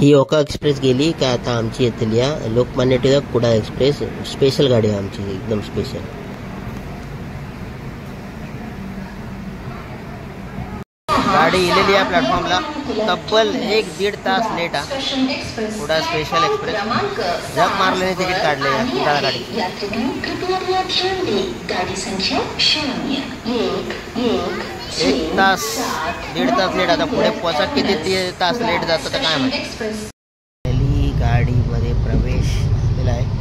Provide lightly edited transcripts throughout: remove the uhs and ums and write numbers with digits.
ही ओका एक्सप्रेस गेली का आता आमची येतली लोकमान्य टिळक कुडाळ एक्सप्रेस स्पेशल गाडी आहे आमची एकदम स्पेशल. गाडी इलेली आहे प्लॅटफॉर्मला तब्बल 1-1.5 तास लेट कुडाळ स्पेशल एक्सप्रेस जग मारल्याने तिकीट काढले कुडाळ गाडी. 1 तास 1.5 तास लेट. आता पुढे पोचा किती तास लेट जातं तर काय माहिती. गाडीमध्ये प्रवेश केला आहे.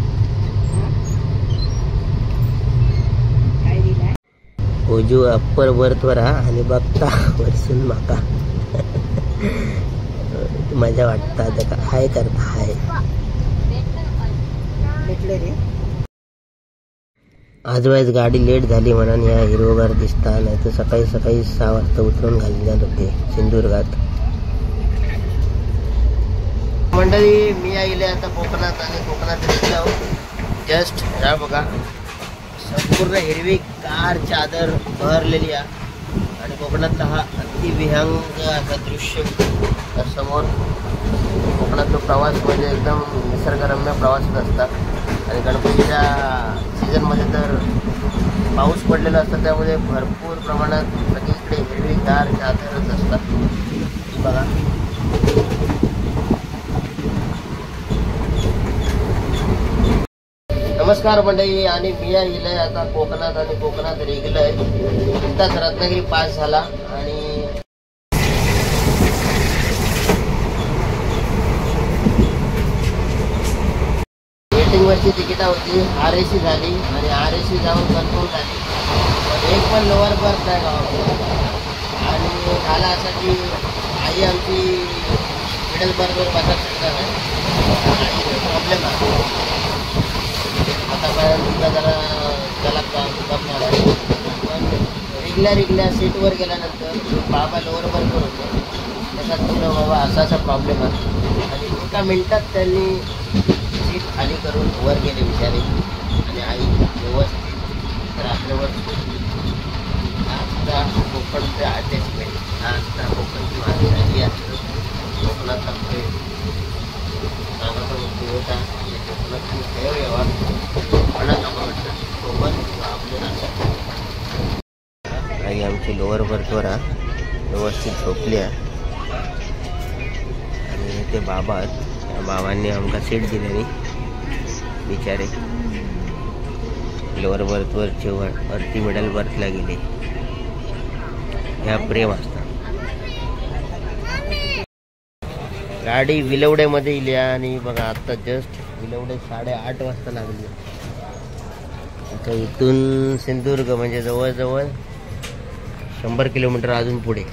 उजू अप्पर बर्थवर आणि बघता वरसून माका मजा वाटतं. आता हाय करता हाय. आज वेळेस गाडी लेट झाली म्हणून या हिरवगार दिसता, नाही तर सकाळी 6 वाजता उतरून घालण्यात होते सिंधुदुर्गात. मंडळी मी आले आता कोकणात आणि कोकणात जस्ट या बघा संपूर्ण हिरवी कार चादर बहरलेली आहे आणि कोकणातला हा अतिविहंग असा दृश्य समोर. कोकणातला प्रवास म्हणजे एकदम निसर्गरम्य प्रवासच असतात आणि गणपतीच्या सीझनमध्ये तर पाऊस पडलेला असतो त्यामुळे भरपूर प्रमाणात सगळीकडे हिरवीगार चादरच असतात. बघा नमस्कार मंडळी आणि मी गेलोय आता कोकणात आणि कोकणात रेगलोय. नुकताच रत्नागिरी पास झाला आणि वेटिंगवरची तिकीट होती. RAC झाली आणि RAC जाऊन कन्फर्म झाली. एक पण लोअर बर्थ नाही गावाकडे आणि झाला असा की आई आमची मिडल बर्थवर बसायला शकता नाही प्रॉब्लेम आहे. आता तुला जरा त्याला बघणार आहे पण रिगल्या सीटवर गेल्यानंतर बाबा लोअर बर्थवर होते. त्याच्यात तुला बाबा असा प्रॉब्लेम आहे आणि एका मिनिटात त्यांनी सीट खाली करून वर गेले विचारे आणि आई व्यवस्थित रात्रभर आजचा कोकणचे अटॅचमेंट आजचा कोकणची माणसं असतं. कोकणातला प्रेम नानाचा मुद्दे होता आणि कोकणातून खेळ व्यवहार आई आमची लोअर बर्थवर व्यवस्थित झोपली आहे आणि ते बाबा आहेत. बाबांनी आमका सीट दिलेली बिचारे लोअर बर्थवरचे वरती मिडल बर्थला गेले. ह्या प्रेम असतात. गाडी विलवड्यामध्ये इली आणि बघा आता जस्ट विलवडे 8:30 वाजता लागली. आता इथून सिंधुदुर्ग म्हणजे जवळजवळ 100 किलोमीटर अजून पुढे.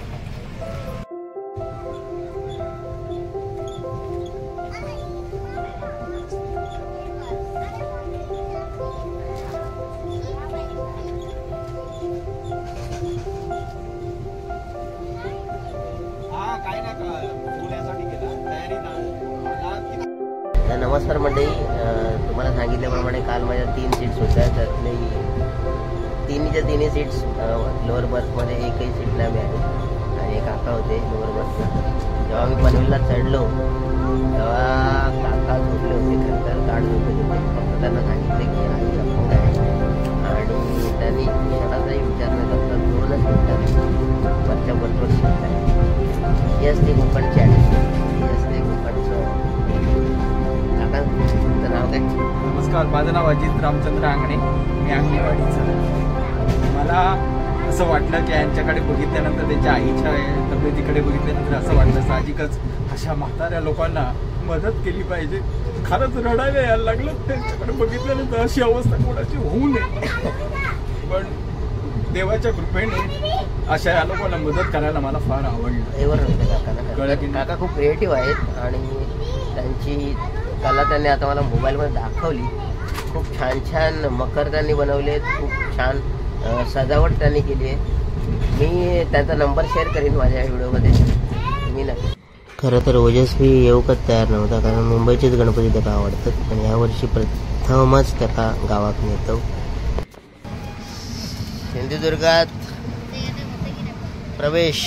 नमस्कार मंडळी, तुम्हाला सांगितल्याप्रमाणे काल माझ्या 3 सीट्स होत्या. त्यातले तिन्ही सीट्स लोअर बर्थमध्ये एकही सीट नाही मिळाली आणि काका होते लोअर बर्थला. जेव्हा मी पनवेलला चढलो तेव्हा काका झोपले होते. खरं गाडी झोपले होते. फक्त त्यांना सांगितले की आई अपंग आहे आणि त्यांनी क्षणाचाही विचार न करता 2च मिनिटात वरच्या बर्थवर शिकत आहे. ही असते कोकणची ॲटिट्यूड. ही असते कोकणचं. नाव काय? नमस्कार, माझं नाव अजित रामचंद्र आंगणे. मी अंगणेवाडीचा. मला असं वाटलं की यांच्याकडे बघितल्यानंतर त्यांच्या आईच्या तब्येतीकडे बघितल्यानंतर असं वाटलं साहजिकच अशा म्हाताऱ्या लोकांना मदत केली पाहिजे. खरंच रडायला यायला लागलं त्यांच्याकडे बघितल्यानंतर. अशी अवस्था कोणाची होऊ नये पण देवाच्या कृपेने अशा या लोकांना मदत करायला मला फार आवडलं. काका खूप क्रिएटिव्ह आहेत आणि त्यांची कला त्यांनी आता मला मोबाईलमध्ये दाखवली. खूप छान मकर त्यांनी बनवले. खूप छान सजावट त्यांनी केली आहे. मी त्यांचा नंबर शेअर करीन माझ्या व्हिडिओमध्ये. मी नक्की. खरं तर ओजस्वी येऊकच तयार नव्हता कारण मुंबईचेच गणपती त्याला आवडतात आणि यावर्षी प्रथमच त्याला गावात नेतो. सिंधुदुर्गात प्रवेश.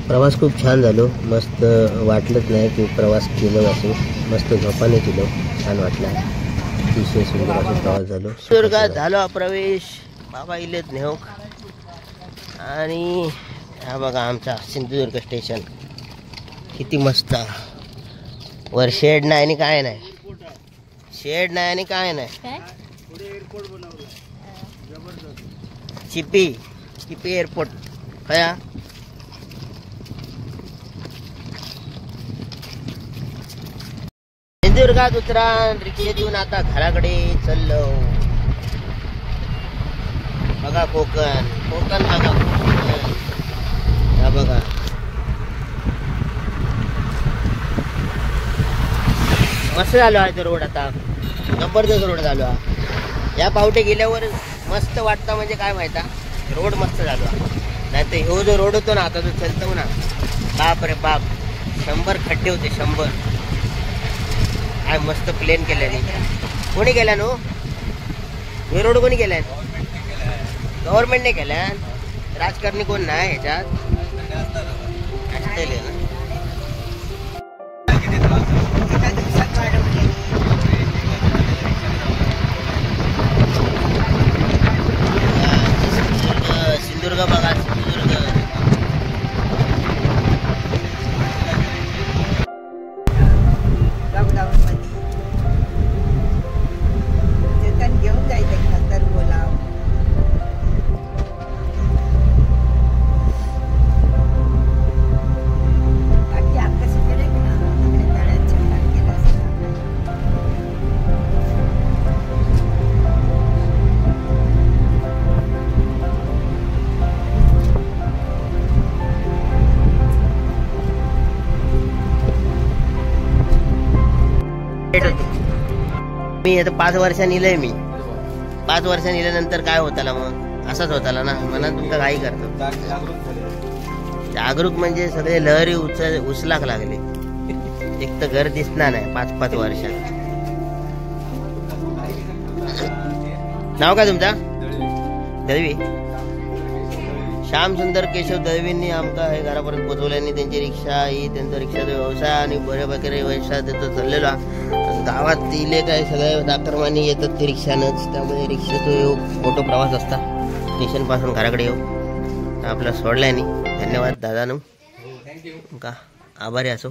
प्रवास खूप छान झालो. मस्त वाटलंच नाही की प्रवास केलं असं. मस्त झोपाने केलं. छान वाटलं. अतिशय सुंदर असा प्रवास झालो. सिंधुदुर्गात झालो प्रवेश. बाबा इलेत नेहोक. आणि हा बघा आमचा सिंधुदुर्ग स्टेशन किती मस्त. वर शेड नाही आणि काय नाही. शेड नाही आणि काय नाही. चिपी चिपी एअरपोर्ट कया. सिंधुदुर्गात उतरा. रिक्षेतून आता घराकडे चाललो. बघा कोकण. कोकण बघा. कोकण हा बघा. मस्त झालो आहे तो रोड. आता जबरदस्त रोड झालो. या पावटे गेल्यावर मस्त वाटतं. म्हणजे काय माहिती रोड मस्त झालो. नाही तर ह्यो जो रोड होतो ना आता जो चलतो ना, बाप रे बाप. 100 खड्डे होते. 100. काय मस्त प्लेन केल्याने. कोणी केला नो हे रोड? कोणी केलाय? गव्हर्नमेंटने केल्या. राजकारणी कोण नाही ह्याच्यात. असते ना. सिंधुदुर्ग बघा. सिंधुदुर्ग घेऊन जायचं तर बोलाव. बाकी आकाशीकडे तळ्याचे केलं असतं. मी आता 5 वर्षांनी इलंय. मी 5 वर्षांनी इल्यानंतर काय होताला मग असाच होताला ना. म्हणा तुमका काही करतो. जागरूक म्हणजे सगळे लहरी उचलाक लागले. एक तर घर दिसणार नाही 5-5 वर्षात. नाव काय तुमचा? दळवी. श्याम सुंदर केशव दळवींनी आमका हे घरापर्यंत पोहोचवल्याने त्यांची रिक्षा ही त्यांचा रिक्षाचा व्यवसाय आणि बऱ्या प्रकारे व्यवसाय त्याचा चाललेला. गावात इले काय सगळे दाखरमानी येतात ते रिक्षानंच. त्यामुळे रिक्षाचा मोठा प्रवास असता. स्टेशनपासून घराकडे येऊ आपला सोडल्याने. धन्यवाद दादानं. का आभारी असो.